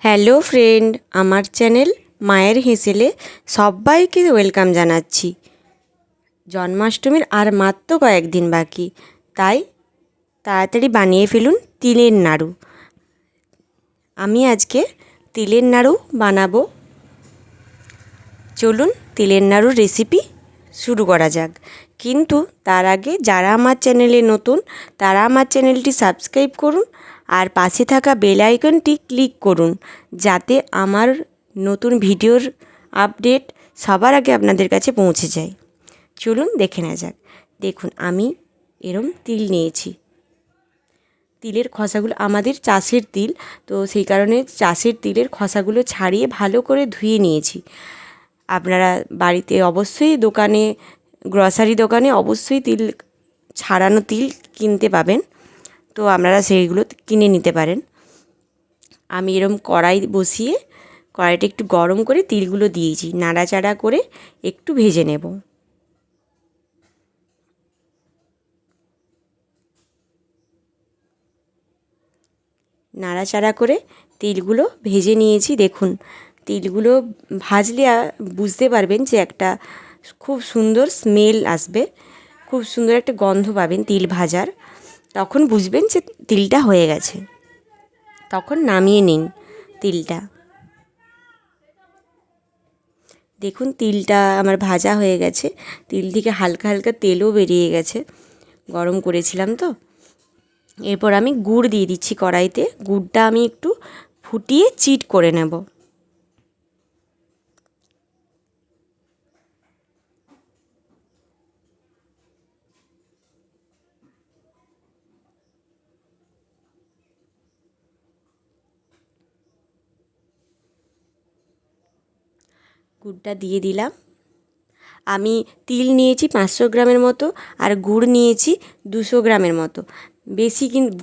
Hello friend, আমার channel মায়ের হেসেলে সবাইকে ওয়েলকাম জানাচ্ছি। জন্মাষ্টমীর আর মাত্র কয়েকদিন বাকি, তাই তাড়াতাড়ি বানিয়ে ফেলুন তিলের নাড়ু। আমি আজকে তিলের নাড়ু বানাবো। চলুন তিলের নাড়ুর রেসিপি শুরু করা যাক। কিন্তু তার আগে যারা আমার চ্যানেলে নতুন তারা আমার চ্যানেলটি সাবস্ক্রাইব করুন আর পাশে থাকা বেল আইকনটি ক্লিক করুন, যাতে আমার নতুন ভিডিওর আপডেট সবার আগে আপনাদের কাছে পৌঁছে যায়। চলুন দেখে নেওয়া যাক। দেখুন আমি এরম তিল নিয়েছি। তিলের খোসাগুলো আমাদের চাষের তিল, তো সেই কারণে চাষের তিলের খোসাগুলো ছাড়িয়ে ভালো করে ধুয়ে নিয়েছি। আপনারা বাড়িতে অবশ্যই দোকানে, গ্রসারি দোকানে অবশ্যই তিল ছাড়ানো তিল কিনতে পাবেন, তো আপনারা সেইগুলো কিনে নিতে পারেন। আমি এরকম কড়াই বসিয়ে কড়াইটা একটু গরম করে তিলগুলো দিয়েছি, নাড়াচাড়া করে একটু ভেজে নেব। নাড়াচাড়া করে তিলগুলো ভেজে নিয়েছি। দেখুন তিলগুলো ভাজলে বুঝতে পারবেন যে একটা খুব সুন্দর স্মেল আসবে, খুব সুন্দর একটা গন্ধ পাবেন তিল ভাজার। তখন বুঝবেন যে তিলটা হয়ে গেছে, তখন নামিয়ে নিন তিলটা। দেখুন তিলটা আমার ভাজা হয়ে গেছে, তিল থেকে হালকা হালকা তেলও বেরিয়ে গেছে, গরম করেছিলাম তো। এরপর আমি গুড় দিয়ে দিচ্ছি কড়াইতে। গুড়টা আমি একটু ফুটিয়ে চিট করে নেব। গুড়টা দিয়ে দিলাম। আমি তিল নিয়েছি 500 গ্রামের মতো আর গুড় নিয়েছি 200 গ্রামের মতো।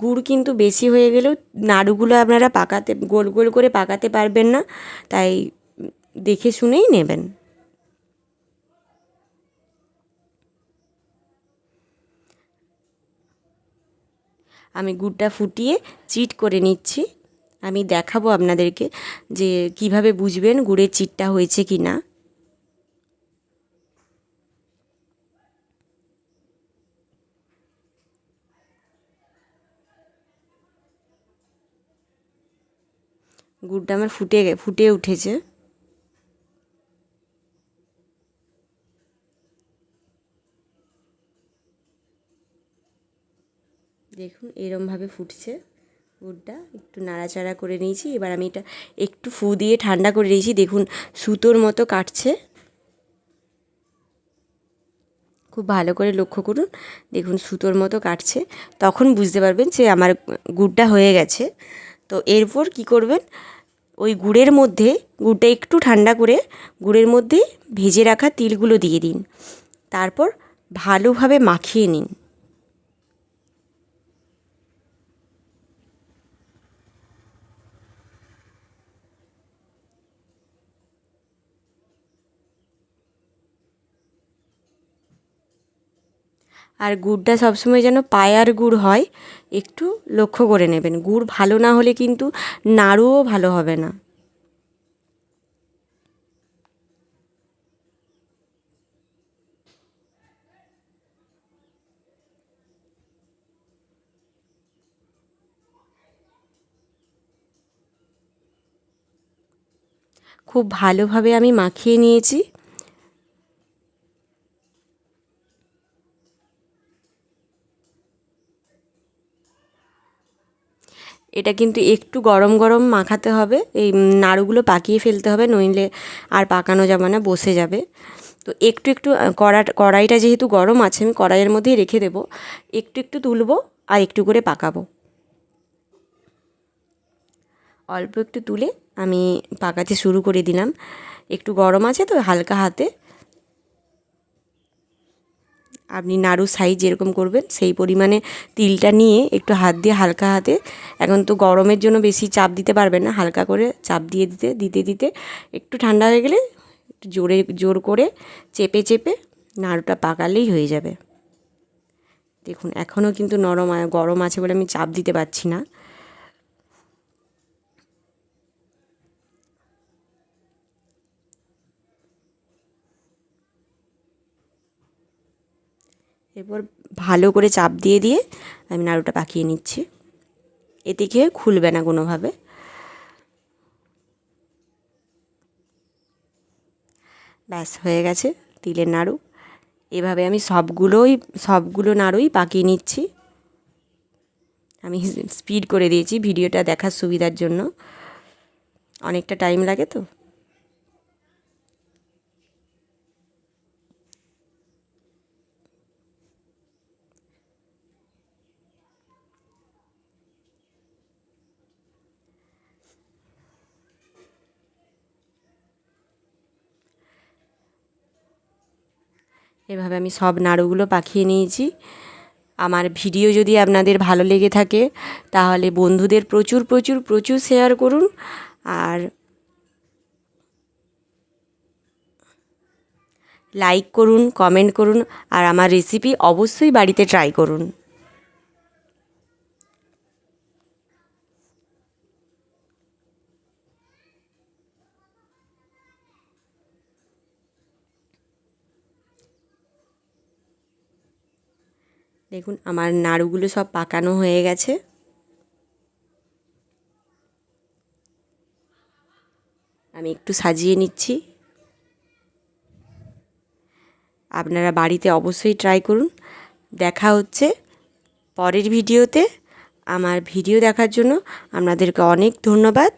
গুড় কিন্তু বেশি হয়ে গেলেও নাড়ুগুলো আপনারা পাকাতে, গোল গোল করে পাকাতে পারবেন না, তাই দেখে শুনেই নেবেন। আমি গুড়টা ফুটিয়ে চিট করে নিচ্ছি। আমি দেখাবো আপনাদেরকে যে কিভাবে বুঝবেন গুড়ের চিটটা হয়েছে কি না। গুড়টা আমার ফুটে উঠেছে। দেখুন এরমভাবে ফুটছে গুড়টা। একটু নাড়াচাড়া করে নিয়েছি। এবার আমি এটা একটু ফু দিয়ে ঠান্ডা করে নিয়েছি। দেখুন সুতোর মতো কাটছে, খুব ভালো করে লক্ষ্য করুন। দেখুন সুতোর মতো কাটছে, তখন বুঝতে পারবেন যে আমার গুড়টা হয়ে গেছে। তো এরপর কি করবেন, ওই গুড়টা একটু ঠান্ডা করে গুড়ের মধ্যে ভেজে রাখা তিলগুলো দিয়ে দিন। তারপর ভালোভাবে মাখিয়ে নিন। আর গুড়টা সবসময় যেন পায়ার গুড় হয়, একটু লক্ষ্য করে নেবেন। গুড় ভালো না হলে কিন্তু নাড়ুও ভালো হবে না। খুব ভালোভাবে আমি মাখিয়ে নিয়েছি। এটা কিন্তু একটু গরম গরম মাখাতে হবে, এই নাড়ুগুলো পাকিয়ে ফেলতে হবে, নইলে আর পাকানো যাবে না, বসে যাবে। তো একটু একটু কড়াইটা যেহেতু গরম আছে, আমি কড়াইয়ের মধ্যেই রেখে দেবো। একটু একটু তুলবো আর একটু করে পাকাবো। অল্প একটু তুলে আমি পাকাতে শুরু করে দিলাম। একটু গরম আছে তো হালকা হাতে আপনি নাড়ুর সাইজ যেরকম করবেন সেই পরিমাণে তিলটা নিয়ে একটু হাত দিয়ে হালকা হাতে, এখন তো গরমের জন্য বেশি চাপ দিতে পারবেন না, হালকা করে চাপ দিয়ে দিতে দিতে একটু ঠান্ডা হয়ে গেলে একটু জোর করে চেপে চেপে নাড়ুটা পাকালেই হয়ে যাবে। দেখুন এখনও কিন্তু গরম আছে বলে আমি চাপ দিতে পারছি না। এরপর ভালো করে চাপ দিয়ে দিয়ে আমি নাড়ুটা পাকিয়ে নিচ্ছি। এতে খেয়ে খুলবে না কোনোভাবে। ব্যাস হয়ে গেছে তিলের নাড়ু। এভাবে আমি সবগুলো নাড়ুই পাকিয়ে নিচ্ছি। আমি স্পিড করে দিয়েছি ভিডিওটা দেখার সুবিধার জন্য, অনেকটা টাইম লাগে তো। এভাবে আমি সব নাড়ুগুলো পাকিয়ে নিয়েছি। আমার ভিডিও যদি আপনাদের ভালো লেগে থাকে তাহলে বন্ধুদের প্রচুর প্রচুর প্রচুর শেয়ার করুন, আর লাইক করুন, কমেন্ট করুন, আর আমার রেসিপি অবশ্যই বাড়িতে ট্রাই করুন। দেখুন আমার নাড়ুগুলো সব পাকানো হয়ে গেছে। আমি একটু সাজিয়ে নিচ্ছি। আপনারা বাড়িতে অবশ্যই ট্রাই করুন। দেখা হচ্ছে পরের ভিডিওতে। আমার ভিডিও দেখার জন্য আপনাদেরকে অনেক ধন্যবাদ।